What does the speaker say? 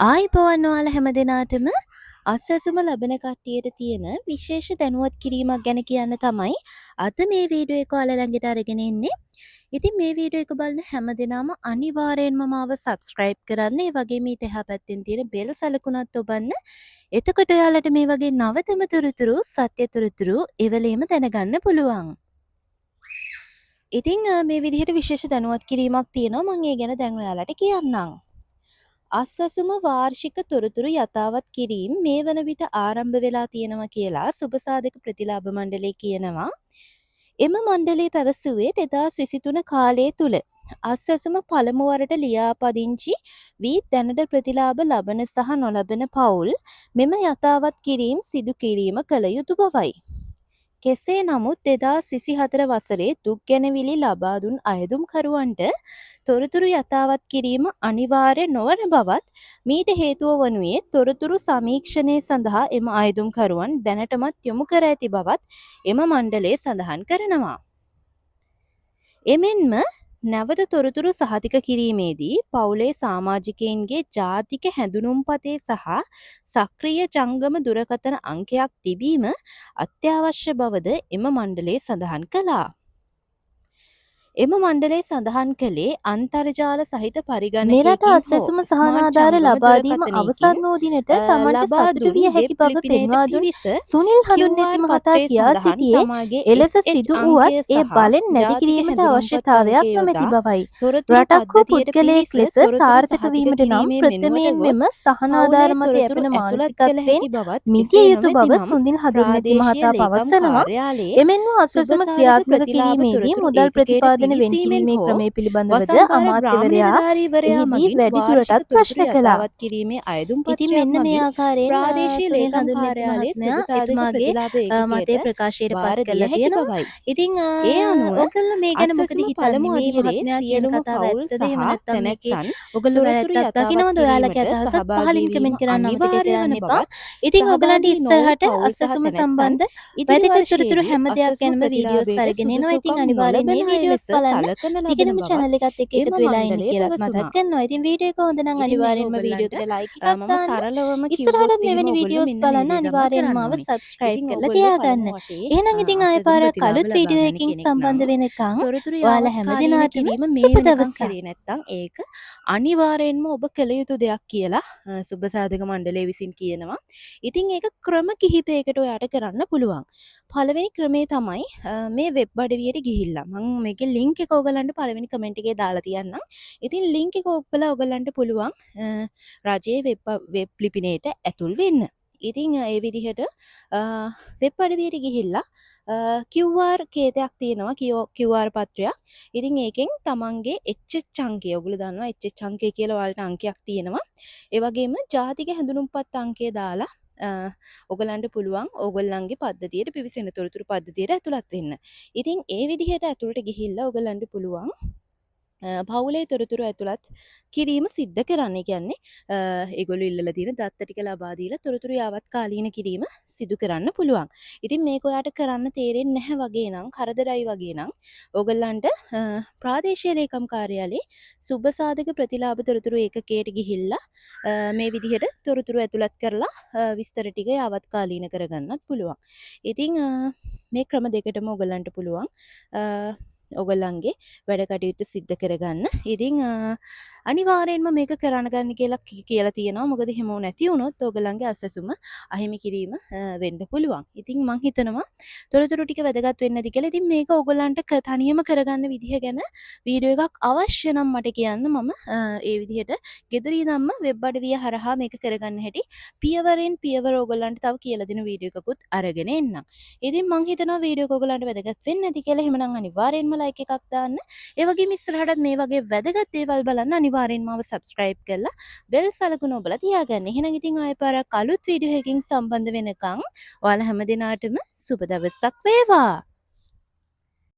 ආයිබෝවන් ඔයාලා හැමදෙනාටම අස්වැසුම ලබන කට්ටියට තියෙන විශේෂ දැනුවත් කිරීමක් ගැන කියන්න තමයි අද මේ වීඩියෝ එක ඔයාලා ළඟට අරගෙන එන්නේ. ඉතින් මේ වීඩියෝ එක බලන හැමදෙනාම අනිවාර්යෙන්ම මාව subscribe කරන්න. ඒ වගේම ඊට එහා පැත්තෙන් තියෙන බෙල් සලකුණත් ඔබන්න. එතකොට ඔයාලට මේ වගේ නවතම තොරතුරු සත්‍ය තොරතුරු එවලේම දැනගන්න පුළුවන්. ඉතින් මේ විදිහට විශේෂ දැනුවත් කිරීමක් තියෙනවා. මම ඒ ගැන දැන් ඔයාලට කියන්නම්. අස්වැසුම වාර්ෂික තොරතුරු යථාවත් කිරීම මේ වන විට ආරම්භ වෙලා තියෙනවා කියලා සුබසාධක ප්‍රතිලාභ මණ්ඩලය කියනවා. එම මණ්ඩලය පැවසුවේ 2023 කාලය තුල අස්වැසුම පළමු වරට ලියාපදිංචි වී දැනට ප්‍රතිලාභ ලබන සහ නොලබන පවුල් මෙම යථාවත් කිරීම සිදු කිරීම කළ යුතු බවයි. කෙසේ නමුත් 2024 වසරේ දුක් ගැනවිලි ලබා දුන් අයදුම්කරුවන්ට තොරතුරු යථාවත් කිරීම අනිවාර්ය නොවන බවත් මීට හේතුව වනුයේ තොරතුරු සමීක්ෂණය සඳහා එම අයදුම්කරුවන් දැනටමත් යොමු කර ඇති බවත් එම මණ්ඩලය සඳහන් කරනවා. එමෙන්ම නැවත තොරතුරු සහතික කිරීමේදී පවුලේ සමාජිකයින්ගේ ජාතික හැඳුනුම්පතේ සහ සක්‍රීය ජංගම දුරකථන අංකයක් තිබීම අත්‍යවශ්‍ය බවද එම මණ්ඩලය සඳහන් කළා. එම මණ්ඩලය සඳහන් කළේ අන්තර්ජාල සහිත පරිගණකයකින් මෙරට අස්වැසුම සහනාධාර ලබා දීම අවසන් වූ දිනට තමන්ට සතුටු විය හැකි බව පෙන්වා දුන් සුනිල් හඳුන්වති මහතා කියා සිටියේ එලෙස සිදු වුවත් ඒ බලෙන් නැති කිරීමට අවශ්‍යතාවයක් නොමැති බවයි. රටක් හෝ පුද්ගලයෙක් ලෙස සාර්ථක වීමට නම් ප්‍රථමයෙන් මෙම සහනාධාර මත යැපෙන මානසිකත්වයෙන් මිදිය යුතු බව සුනිල් හඳුන්වති මහතා පවසනවා. එමෙන්ම අස්වැසුම ක්‍රියාත්මක කිරීමේදී මුදල් ප්‍රතිපාදන වෙන් කිරීමේ ක්‍රමය පිළිබඳවද අමාත්‍යවරයා එහිදී වැඩිදුරටත් ප්‍රශ්න කළා. ඉතින් මෙන්න මේ ආකාරයෙන් ප්‍රාදේශීය ලේකම් කාර්යාලයේ එතුමාගේ මතය ප්‍රකාශයට පත් කළා තියෙනවා. ඉතින් ඒ අනුව ඔයගොල්ලෝ මේ ගැන මොකද හිතන්නේ? මේ මහත්මයා කියන කතාව ඇත්තද? එහෙම නැත්නම් මේකේ ඔයගොල්ලෝ වැරද්දක් දකින්නවද? ඔයාලගේ අදහස පහලින් කමෙන්ට් කරන්න අමතක කරන්න එපා. ඉතින් ඔයගලන්ට ඉස්සරහට අස්වැසුම සම්බන්ධ වැදගත් තොරතුරු හැම දෙයක් ගැනම වීඩියෝස් අරගෙන එනවා. ඉතින් අනිවාර්යෙන් මේ වීඩියෝස් බලන්න තිකනම channel එකත් එක්ක එකතු වෙලා ඉන්න කියලා මතක් කරනවා. ඉතින් වීඩියෝ එක හොඳ නම් අනිවාර්යෙන්ම වීඩියෝ එකට like එකක් දාන්න. ඉස්සරහට මෙවැනි වීඩියෝස් බලන්න අනිවාර්යෙන්ම මාව subscribe කරලා තියාගන්න. එහෙනම් ඉතින් ආයෙ පාරක් අලුත් වීඩියෝ එකකින් සම්බන්ධ වෙනකන් ඔයාලා හැමදෙනාටම සුබ දවසක්. නැත්තම් ඒක අනිවාර්යෙන්ම ඔබ කළ යුතු දෙයක් කියලා සුබසාධක මණ්ඩලය විසින් කියනවා. ඉතින් ඒක ක්‍රම කිහිපයකට ඔයාට කරන්න පුළුවන්. පළවෙනි ක්‍රමේ තමයි මේ වෙබ් අඩවියට ගිහිල්ලා මම මේකේ ලින්ක් එක ඔයගලන්ට පළවෙනි කමෙන්ට් එකේ දාලා තියන්නම්. ඉතින් ලින්ක් එක ඔබලා ඔයගලන්ට පුළුවන් රජයේ වෙබ් ලිපිනයට ඇතුල් වෙන්න. ඉතින් ඒ විදිහට වෙබ් අඩවියට ගිහිල්ලා QR කේතයක් තියෙනවා QR පත්‍රයක්. ඉතින් ඒකෙන් තමන්ගේ HH අංකය ඔයගොල්ලෝ දන්නවා HH අංකය කියලා ඔයාලට අංකයක් තියෙනවා. ඒ වගේම ජාතික හැඳුනුම්පත් අංකය දාලා ඔයගලන්ට පුළුවන් ඔයගොල්ලන්ගේ පද්ධතියට පිවිසෙන තොරතුරු පද්ධතියට ඇතුළත් වෙන්න. ඉතින් ඒ විදිහට ඇතුළට ගිහිල්ලා ඔයගලන්ට පුළුවන් පවුලේ තොරතුරු ඇතුළත් කිරීම සිද්ධ කරන්න. කියන්නේ ඒගොල්ලෝ ඉල්ලලා තියෙන දත්ත ටික ලබා දීලා තොරතුරු යාවත් කාලීන කිරීම සිදු කරන්න පුළුවන්. ඉතින් මේක ඔයාට කරන්න තේරෙන්නේ නැහැ වගේ නම් කරදරයි වගේ නම් ඔයගොල්ලන්ට ප්‍රාදේශීය ලේකම් කාර්යාලයේ සුබසාධක ප්‍රතිලාභ තොරතුරු ඒකකයට ගිහිල්ලා මේ විදිහට තොරතුරු ඇතුළත් කරලා විස්තර ටික යාවත් කාලීන කරගන්නත් පුළුවන්. ඉතින් මේ ක්‍රම දෙකටම ඔයගොල්ලන්ට පුළුවන් ඔයගොල්ලන්ගේ වැඩ කටයුතු සිද්ධ කරගන්න. ඉතින් අනිවාර්යෙන්ම මේක කරන්න ගන්න කියලා තියෙනවා. මොකද එහෙම නැති වුණොත් ඔයගොල්ලන්ගේ අස්වැසුම අහිමි කිරීම වෙන්න පුළුවන්. ඉතින් මං හිතනවා තොරතුරු ටික වැදගත් වෙන්නේ නැති කියලා. ඉතින් මේක ඔයගොල්ලන්ට තනියම කරගන්න විදිහ ගැන වීඩියෝ එකක් අවශ්‍ය නම් මට කියන්න. මම ඒ විදිහට ගෙදර ඉඳන්ම වෙබ් අඩවිය හරහා මේක කරගන්න හැටි පියවරෙන් පියවර ඔයගොල්ලන්ට තව කියලා දෙන වීඩියෝ එකකුත් අරගෙන එන්නම්. ඉතින් මං හිතනවා වීඩියෝ එක ඔයගොල්ලන්ට වැදගත් වෙන්නේ නැති කියලා. එහෙමනම් අනිවාර්යෙන්ම like එකක් දාන්න. ඒ වගේම ඉස්සරහටත් මේ වගේ වැදගත් දේවල් බලන්න අනිවාර්යෙන්ම මාව subscribe කරලා bell සලකුණ ඔබලා තියාගන්න. එහෙනම් ඉතින් ආයෙ පාරක් අලුත් වීඩියෝ එකකින් සම්බන්ධ වෙනකන් ඔයාලා හැමදෙනාටම සුබ දවසක් වේවා.